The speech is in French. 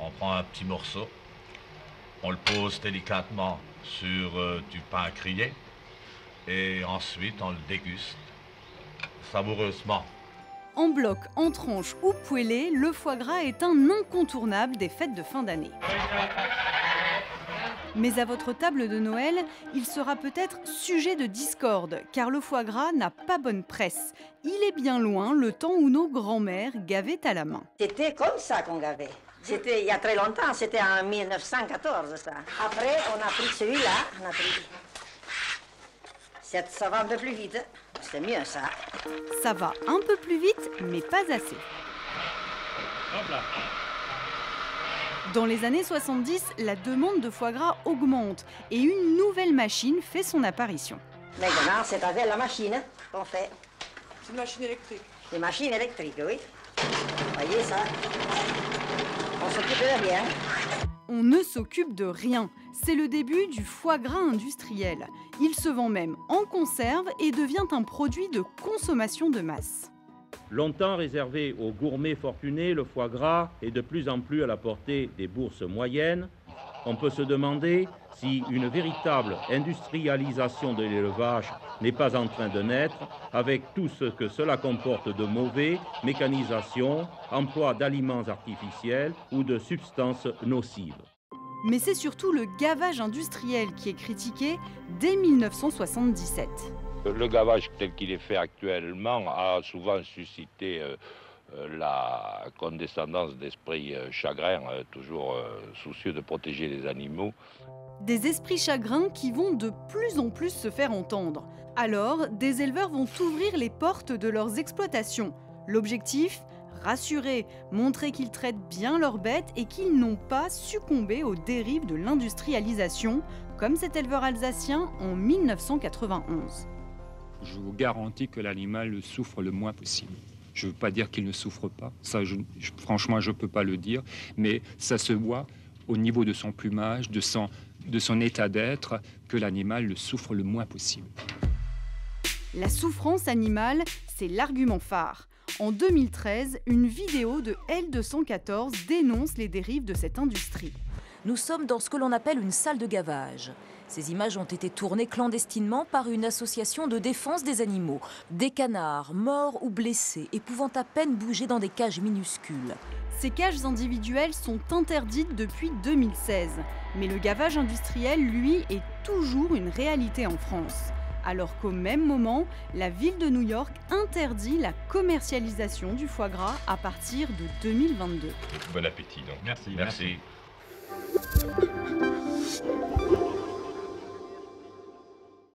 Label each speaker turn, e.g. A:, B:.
A: On prend un petit morceau, on le pose délicatement sur du pain grillé et ensuite on le déguste savoureusement.
B: En bloc, en tranches ou poêlé, le foie gras est un incontournable des fêtes de fin d'année. Mais à votre table de Noël, il sera peut-être sujet de discorde, car le foie gras n'a pas bonne presse. Il est bien loin le temps où nos grands-mères gavaient à la main.
C: C'était comme ça qu'on gavait. C'était il y a très longtemps, c'était en 1914 ça. Après, on a pris celui-là, ça va un peu plus vite, c'est mieux ça.
B: Ça va un peu plus vite, mais pas assez.
A: Hop là.
B: Dans les années 70, la demande de foie gras augmente et une nouvelle machine fait son apparition.
C: Maintenant, c'est avec la machine qu'on fait.
D: C'est une machine électrique.
C: Des machines électriques, oui. Vous voyez ça? On s'occupe de rien.
B: On ne s'occupe de rien. C'est le début du foie gras industriel. Il se vend même en conserve et devient un produit de consommation de masse.
E: Longtemps réservé aux gourmets fortunés, le foie gras est de plus en plus à la portée des bourses moyennes. On peut se demander si une véritable industrialisation de l'élevage n'est pas en train de naître, avec tout ce que cela comporte de mauvais, mécanisation, emploi d'aliments artificiels ou de substances nocives.
B: Mais c'est surtout le gavage industriel qui est critiqué dès 1977.
F: Le gavage tel qu'il est fait actuellement a souvent suscité la condescendance d'esprits chagrins, toujours soucieux de protéger les animaux.
B: Des esprits chagrins qui vont de plus en plus se faire entendre. Alors, des éleveurs vont ouvrir les portes de leurs exploitations. L'objectif ? Rassurer, montrer qu'ils traitent bien leurs bêtes et qu'ils n'ont pas succombé aux dérives de l'industrialisation, comme cet éleveur alsacien en 1991.
G: Je vous garantis que l'animal souffre le moins possible. Je ne veux pas dire qu'il ne souffre pas, ça, franchement, je ne peux pas le dire, mais ça se voit au niveau de son plumage, de son état d'être, que l'animal le souffre le moins possible.
B: La souffrance animale, c'est l'argument phare. En 2013, une vidéo de L214 dénonce les dérives de cette industrie.
H: Nous sommes dans ce que l'on appelle une salle de gavage. Ces images ont été tournées clandestinement par une association de défense des animaux. Des canards, morts ou blessés, et pouvant à peine bouger dans des cages minuscules.
B: Ces cages individuelles sont interdites depuis 2016. Mais le gavage industriel, lui, est toujours une réalité en France. Alors qu'au même moment, la ville de New York interdit la commercialisation du foie gras à partir de 2022.
A: Bon appétit donc.
F: Merci.
A: Merci.